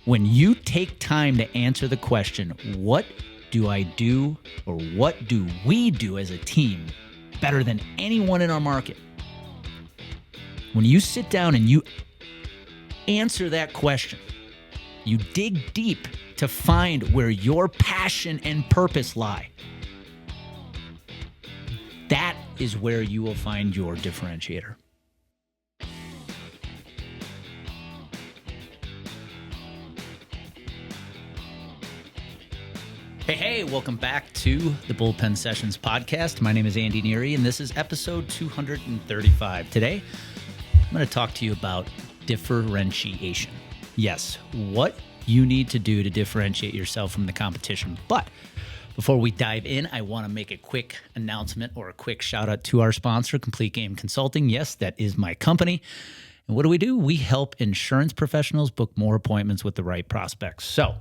When you take time to answer the question, what do I do or what do we do as a team better than anyone in our market? When you sit down and you answer that question, you dig deep to find where your passion and purpose lie. That is where you will find your differentiator. Hey, welcome back to the Bullpen Sessions podcast. My name is Andy Neary, and this is episode 235. Today, I'm going to talk to you about differentiation. Yes, what you need to do to differentiate yourself from the competition. But before we dive in, I want to make a quick announcement or a quick shout out to our sponsor, Complete Game Consulting. Yes, that is my company. And what do? We help insurance professionals book more appointments with the right prospects. So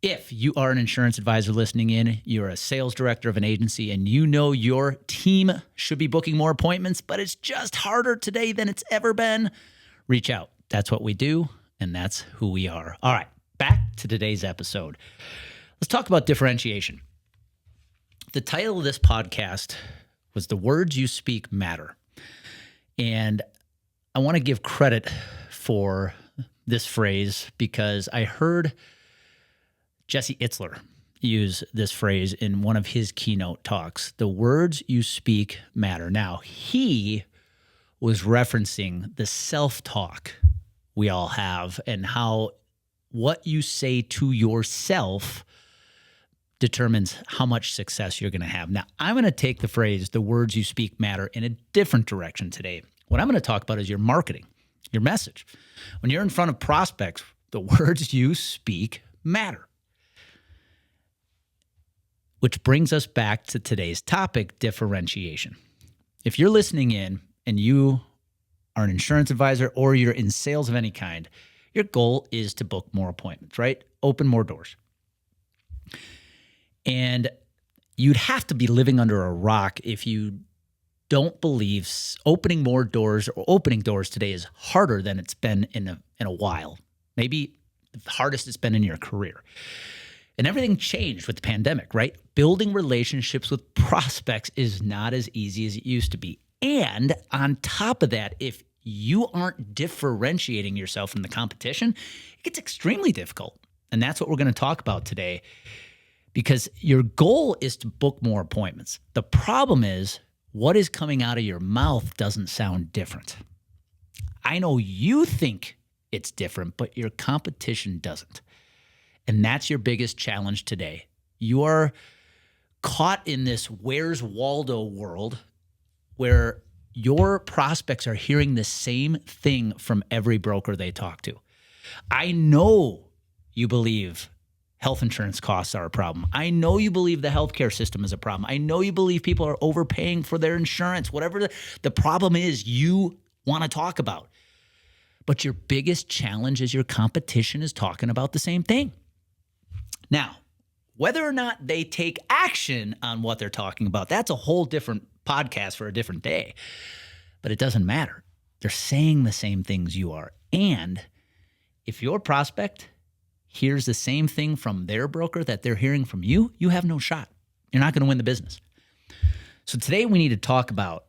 if you are an insurance advisor listening in, you're a sales director of an agency, and you know your team should be booking more appointments, but it's just harder today than it's ever been, reach out. That's what we do, and that's who we are. All right, back to today's episode. Let's talk about differentiation. The title of this podcast was The Words You Speak Matter. And I want to give credit for this phrase because I heard Jesse Itzler use this phrase in one of his keynote talks. The words you speak matter. Now, he was referencing the self-talk we all have and how what you say to yourself determines how much success you're going to have. Now, I'm going to take the phrase, the words you speak matter, in a different direction today. What I'm going to talk about is your marketing, your message. When you're in front of prospects, the words you speak matter. Which brings us back to today's topic, differentiation. If you're listening in and you are an insurance advisor or you're in sales of any kind, your goal is to book more appointments, right? Open more doors. And you'd have to be living under a rock if you don't believe opening more doors or opening doors today is harder than it's been in a while. Maybe the hardest it's been in your career. And everything changed with the pandemic, right? Building relationships with prospects is not as easy as it used to be. And on top of that, if you aren't differentiating yourself from the competition, it gets extremely difficult. And that's what we're going to talk about today, because your goal is to book more appointments. The problem is what is coming out of your mouth doesn't sound different. I know you think it's different, but your competition doesn't. And that's your biggest challenge today. You are caught in this Where's Waldo world where your prospects are hearing the same thing from every broker they talk to. I know you believe health insurance costs are a problem. I know you believe the healthcare system is a problem. I know you believe people are overpaying for their insurance. Whatever the problem is you want to talk about. But your biggest challenge is your competition is talking about the same thing. Now, whether or not they take action on what they're talking about, that's a whole different podcast for a different day. But it doesn't matter. They're saying the same things you are. And if your prospect hears the same thing from their broker that they're hearing from you, you have no shot. You're not going to win the business. So today we need to talk about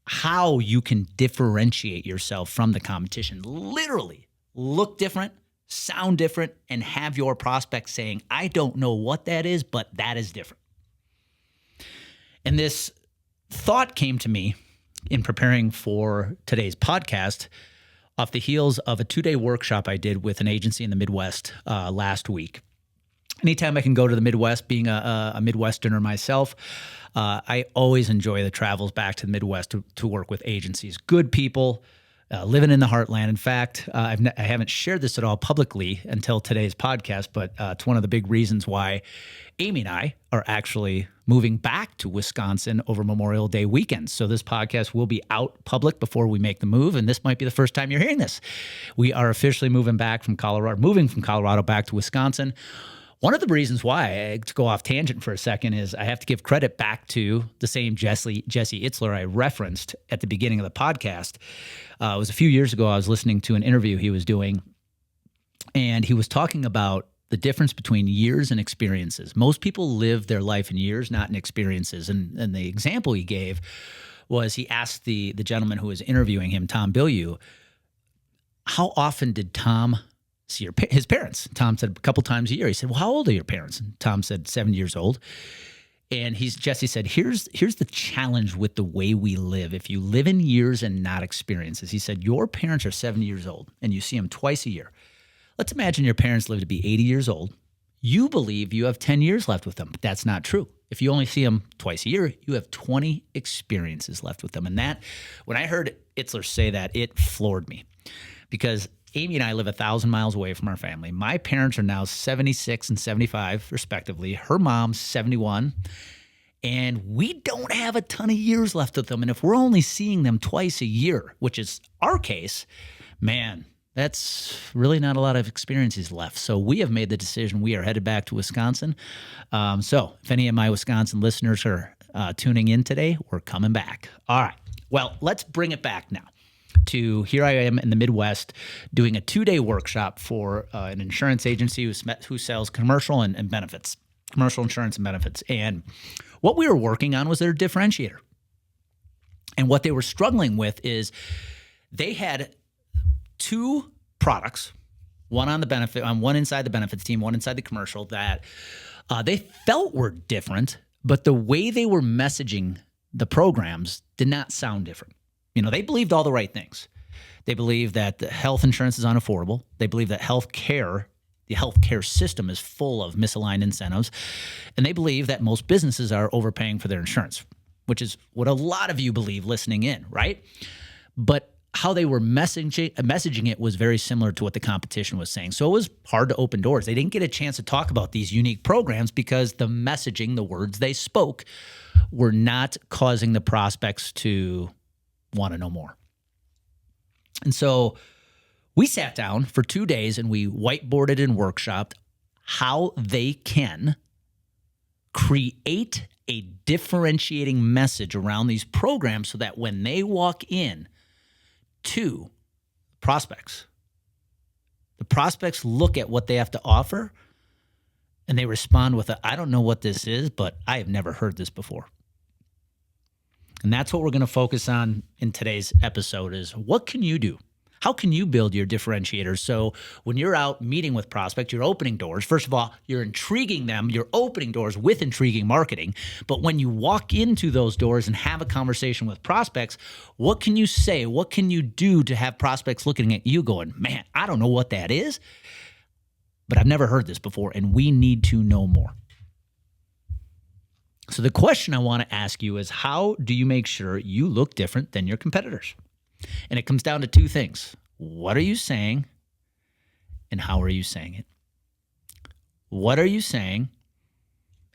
how you can differentiate yourself from the competition. Literally look different, sound different, and have your prospects saying, I don't know what that is, but that is different. And this thought came to me in preparing for today's podcast off the heels of a 2-day workshop I did with an agency in the Midwest last week. Anytime I can go to the Midwest, being a Midwesterner myself, I always enjoy the travels back to the Midwest to work with agencies. Good people, living in the heartland. In fact, I haven't shared this at all publicly until today's podcast, but it's one of the big reasons why Amy and I are actually moving back to Wisconsin over Memorial Day weekend. So this podcast will be out public before we make the move, and this might be the first time you're hearing this. We are officially moving from Colorado back to Wisconsin. One of the reasons why, to go off tangent for a second, is I have to give credit back to the same Jesse Itzler I referenced at the beginning of the podcast. It was a few years ago. I was listening to an interview he was doing, And he was talking about the difference between years and experiences. Most people live their life in years, not in experiences. And the example he gave was he asked the gentleman who was interviewing him, Tom Bilyeu, how often did Tom see his parents? Tom said a couple times a year. He said, well, how old are your parents? And Tom said 7 years old. And Jesse said, here's the challenge with the way we live. If you live in years and not experiences, he said, your parents are 70 years old and you see them twice a year. Let's imagine your parents live to be 80 years old. You believe you have 10 years left with them, but that's not true. If you only see them twice a year, you have 20 experiences left with them. And that, when I heard Itzler say that, it floored me because Amy and I live 1,000 miles away from our family. My parents are now 76 and 75, respectively. Her mom's 71. And we don't have a ton of years left with them. And if we're only seeing them twice a year, which is our case, man, that's really not a lot of experiences left. So we have made the decision. We are headed back to Wisconsin. So if any of my Wisconsin listeners are tuning in today, we're coming back. All right. Well, let's bring it back now to here I am in the Midwest doing a 2-day workshop for an insurance agency who sells commercial and benefits, commercial insurance and benefits. And what we were working on was their differentiator. And what they were struggling with is they had 2 products, one inside the benefits team, one inside the commercial, that they felt were different, but the way they were messaging the programs did not sound different. You know, they believed all the right things. They believed that the health insurance is unaffordable. They believe that the healthcare system is full of misaligned incentives. And they believe that most businesses are overpaying for their insurance, which is what a lot of you believe listening in, right? But how they were messaging it was very similar to what the competition was saying. So it was hard to open doors. They didn't get a chance to talk about these unique programs because the messaging, the words they spoke, were not causing the prospects to want to know more. And so we sat down for 2 days and we whiteboarded and workshopped how they can create a differentiating message around these programs so that when they walk in to prospects, the prospects look at what they have to offer and they respond with I don't know what this is, but I have never heard this before. And that's what we're going to focus on in today's episode is what can you do? How can you build your differentiators so when you're out meeting with prospects, you're opening doors. First of all, you're intriguing them. You're opening doors with intriguing marketing. But when you walk into those doors and have a conversation with prospects, what can you say? What can you do to have prospects looking at you going, man, I don't know what that is, but I've never heard this before, and we need to know more. So the question I want to ask you is, how do you make sure you look different than your competitors? And it comes down to 2 things. What are you saying and how are you saying it? What are you saying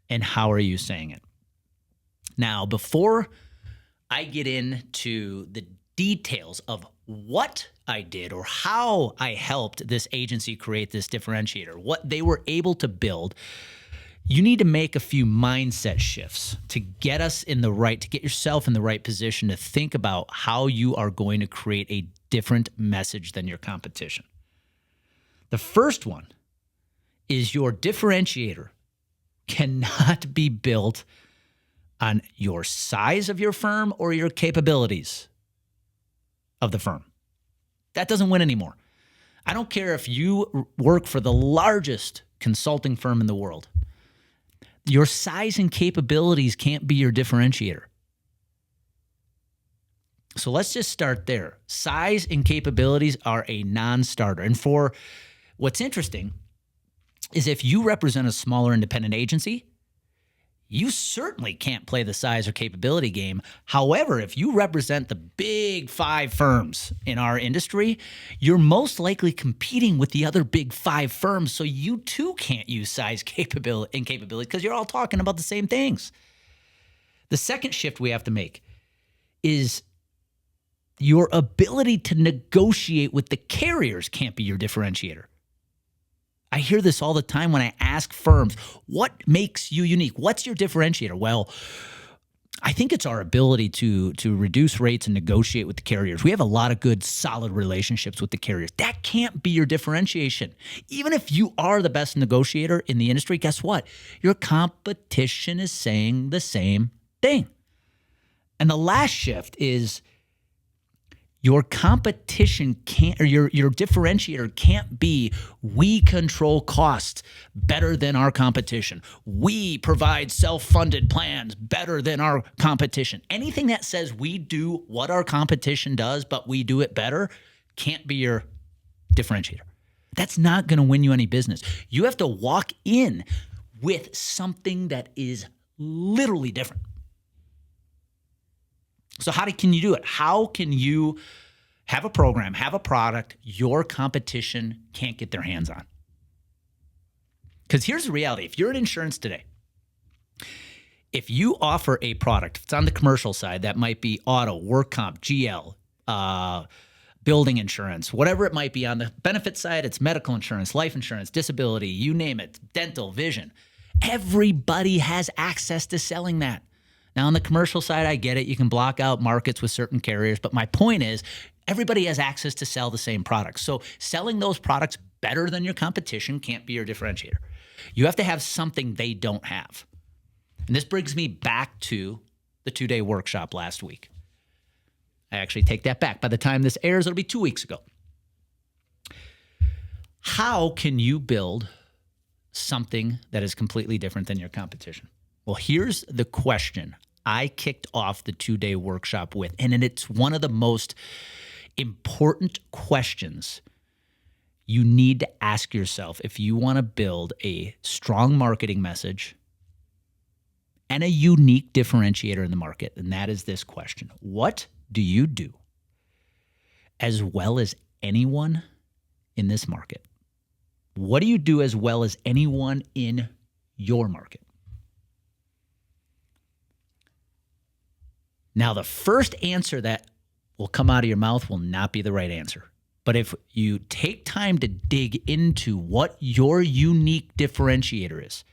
and how are you saying it? Now, before I get into the details of what I did or how I helped this agency create this differentiator, what they were able to build, you need to make a few mindset shifts to get yourself in the right position to think about how you are going to create a different message than your competition. The first one is your differentiator cannot be built on your size of your firm or your capabilities of the firm. That doesn't win anymore. I don't care if you work for the largest consulting firm in the world. Your size and capabilities can't be your differentiator. So let's just start there. Size and capabilities are a non-starter. And for what's interesting is if you represent a smaller independent agency, you certainly can't play the size or capability game. However, if you represent the big 5 firms in our industry, you're most likely competing with the other big 5 firms. So you too can't use size, capability because you're all talking about the same things. The second shift we have to make is your ability to negotiate with the carriers can't be your differentiator. I hear this all the time when I ask firms, what makes you unique? What's your differentiator? Well, I think it's our ability to reduce rates and negotiate with the carriers. We have a lot of good, solid relationships with the carriers. That can't be your differentiation. Even if you are the best negotiator in the industry, guess what? Your competition is saying the same thing. And the last shift is your competition can't, or your differentiator can't be, we control costs better than our competition. We provide self-funded plans better than our competition. Anything that says we do what our competition does, but we do it better, can't be your differentiator. That's not going to win you any business. You have to walk in with something that is literally different. So how can you do it? How can you have a program, have a product your competition can't get their hands on? Because here's the reality. If you're in insurance today, if you offer a product, if it's on the commercial side, that might be auto, work comp, GL, building insurance, whatever it might be. On the benefit side, it's medical insurance, life insurance, disability, you name it, dental, vision. Everybody has access to selling that. Now, on the commercial side, I get it. You can block out markets with certain carriers. But my point is, everybody has access to sell the same products. So selling those products better than your competition can't be your differentiator. You have to have something they don't have. And this brings me back to the 2-day workshop last week. I actually take that back. By the time this airs, it'll be 2 weeks ago. How can you build something that is completely different than your competition? Well, here's the question I kicked off the 2-day workshop with, and it's one of the most important questions you need to ask yourself if you want to build a strong marketing message and a unique differentiator in the market, and that is this question. What do you do as well as anyone in this market? What do you do as well as anyone in your market? Now, the first answer that will come out of your mouth will not be the right answer. But if you take time to dig into what your unique differentiator is,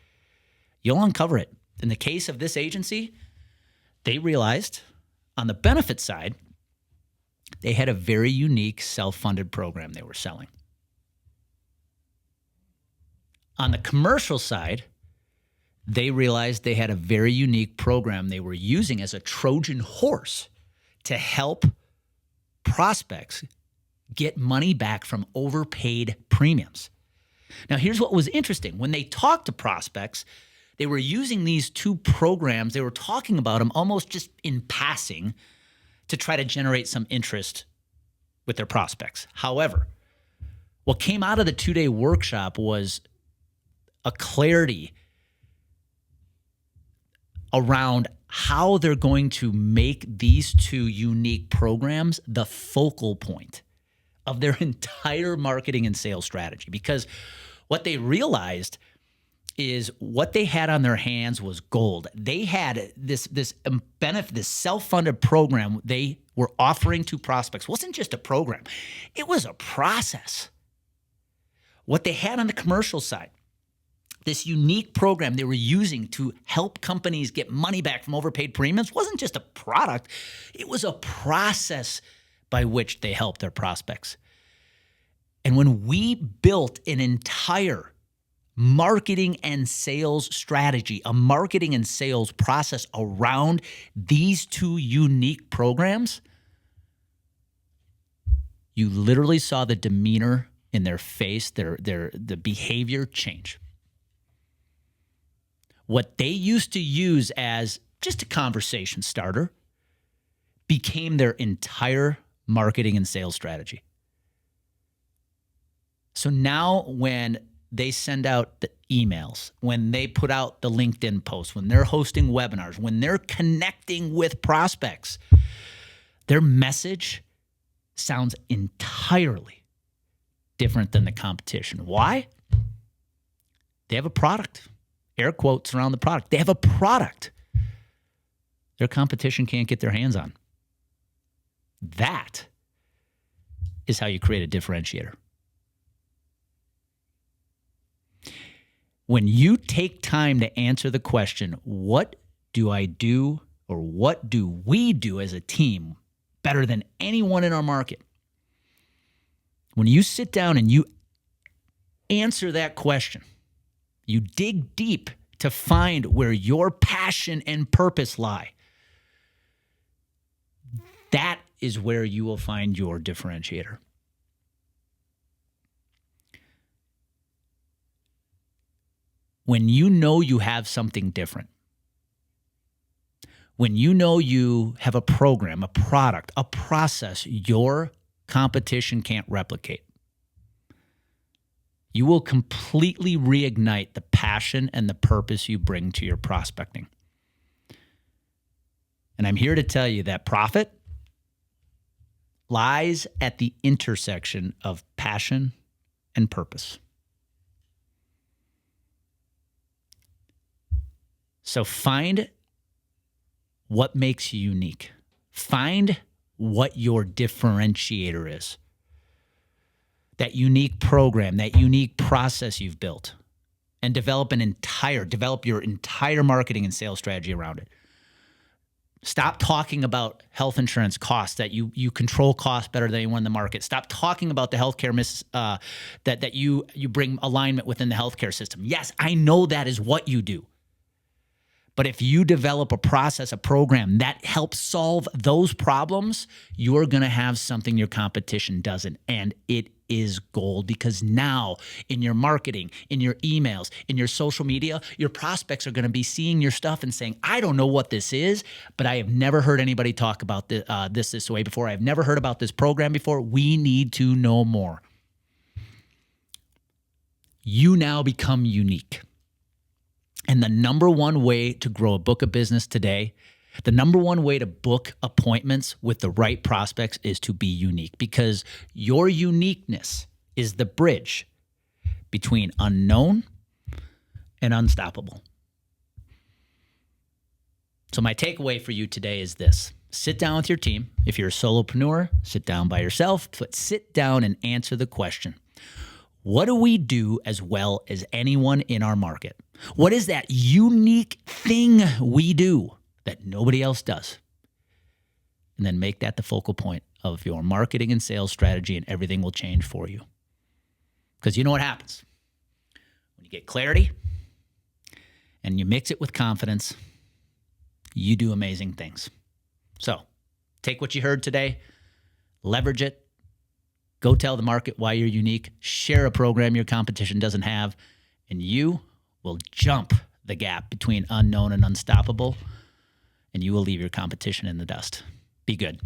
you'll uncover it. In the case of this agency, they realized on the benefit side, they had a very unique self-funded program they were selling. On the commercial side, they realized they had a very unique program they were using as a Trojan horse to help prospects get money back from overpaid premiums. Now, here's what was interesting. When they talked to prospects, they were using these two programs. They were talking about them almost just in passing to try to generate some interest with their prospects. However, what came out of the 2-day workshop was a clarity around how they're going to make these two unique programs the focal point of their entire marketing and sales strategy. Because what they realized is what they had on their hands was gold. They had this benefit, this self-funded program they were offering to prospects. It wasn't just a program. It was a process. What they had on the commercial side, this unique program they were using to help companies get money back from overpaid premiums, wasn't just a product. It was a process by which they helped their prospects. And when we built an entire marketing and sales strategy, a marketing and sales process around these two unique programs, you literally saw the demeanor in their face, the behavior change. What they used to use as just a conversation starter became their entire marketing and sales strategy. So now when they send out the emails, when they put out the LinkedIn posts, when they're hosting webinars, when they're connecting with prospects, their message sounds entirely different than the competition. Why? They have a product. Air quotes around the product. They have a product their competition can't get their hands on. That is how you create a differentiator. When you take time to answer the question, what do I do or what do we do as a team better than anyone in our market? When you sit down and you answer that question, you dig deep to find where your passion and purpose lie. That is where you will find your differentiator. When you know you have something different, when you know you have a program, a product, a process your competition can't replicate, you will completely reignite the passion and the purpose you bring to your prospecting. And I'm here to tell you that profit lies at the intersection of passion and purpose. So find what makes you unique. Find what your differentiator is. That unique program, that unique process you've built, and develop your entire marketing and sales strategy around it. Stop talking about health insurance costs, that you control costs better than anyone in the market. Stop talking about the healthcare that you bring alignment within the healthcare system. Yes, I know that is what you do. But if you develop a process, a program that helps solve those problems, you're going to have something your competition doesn't. And it is gold, because now in your marketing, in your emails, in your social media, your prospects are going to be seeing your stuff and saying, I don't know what this is, but I have never heard anybody talk about this way before. I've never heard about this program before. We need to know more. You now become unique. And the number one way to grow a book of business today, the number one way to book appointments with the right prospects is to be unique, because your uniqueness is the bridge between unknown and unstoppable. So my takeaway for you today is this. Sit down with your team. If you're a solopreneur, sit down by yourself, but sit down and answer the question. What do we do as well as anyone in our market? What is that unique thing we do that nobody else does? And then make that the focal point of your marketing and sales strategy, and everything will change for you. Because you know what happens? When you get clarity and you mix it with confidence, you do amazing things. So take what you heard today, leverage it, go tell the market why you're unique, share a program your competition doesn't have, and you will jump the gap between unknown and unstoppable, and you will leave your competition in the dust. Be good.